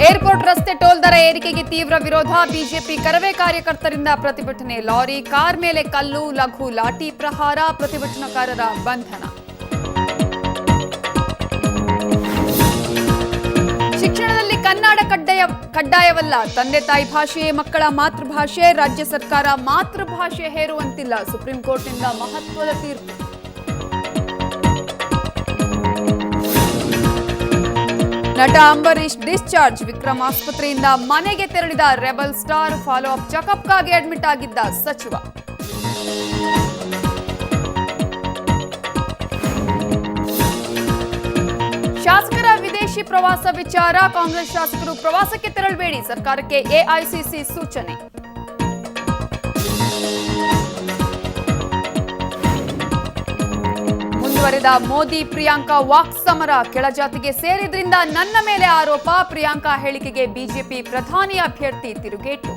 Airport ರಸ್ತೆ toll ದರ ಏರಿಕೆಗೆ ತೀವ್ರ ವಿರೋಧ. ಬಿಜೆಪಿ ಕರವೇ ಕಾರ್ಯಕರ್ತರಿಂದ ಪ್ರತಿಭಟನೆ. ಲಾರಿ ಕಾರ್ ಮೇಲೆ ಕಲ್ಲು, ಲಘು ಲಾಠಿ ಪ್ರಹಾರ. ಪ್ರತಿಭಟನಾಕಾರರ ಬಂಧನ. ಶಿಕ್ಷಣದಲ್ಲಿ ಕನ್ನಡ ಕಡ್ಡಾಯವಲ್ಲ. ತಂದೆ ತಾಯಿ ಭಾಷೆಯೇ ಮಕ್ಕಳ ಮಾತೃಭಾಷೆ. ರಾಜ್ಯ ಸರ್ಕಾರ ಮಾತೃಭಾಷೆ ಹೇರುವಂತಿಲ್ಲ. ಸುಪ್ರೀಂ ಕೋರ್ಟ್ನಿಂದ ಮಹತ್ವದ ತೀರ್ಪು. ನಟ ಅಂಬರೀಶ್ ಡಿಸ್ಚಾರ್ಜ್. ವಿಕ್ರಮ್ ಆಸ್ಪತ್ರೆಯಿಂದ ಮನೆಗೆ ತೆರಳಿದ ರೆಬಲ್ ಸ್ಟಾರ್. ಫಾಲೋ ಅಪ್ ಚೆಕಪ್ಗಾಗಿ ಅಡ್ಮಿಟ್ ಆಗಿದ್ದ ಸಚಿವ. ಶಾಸಕರ ವಿದೇಶಿ ಪ್ರವಾಸ ವಿಚಾರ. ಕಾಂಗ್ರೆಸ್ ಶಾಸಕರು ಪ್ರವಾಸಕ್ಕೆ ತೆರಳಬೇಡಿ. ಸರ್ಕಾರಕ್ಕೆ ಎಐಸಿಸಿ ಸೂಚನೆ. ಮುಂದುವರೆದ ಮೋದಿ ಪ್ರಿಯಾಂಕಾ ವಾಕ್ ಸಮರ. ಕೆಳಜಾತಿಗೆ ಸೇರಿದ್ರಿಂದ ನನ್ನ ಮೇಲೆ ಆರೋಪ. ಪ್ರಿಯಾಂಕಾ ಹೇಳಿಕೆಗೆ ಬಿಜೆಪಿ ಪ್ರಧಾನಿ ಅಭ್ಯರ್ಥಿ ತಿರುಗೇಟು.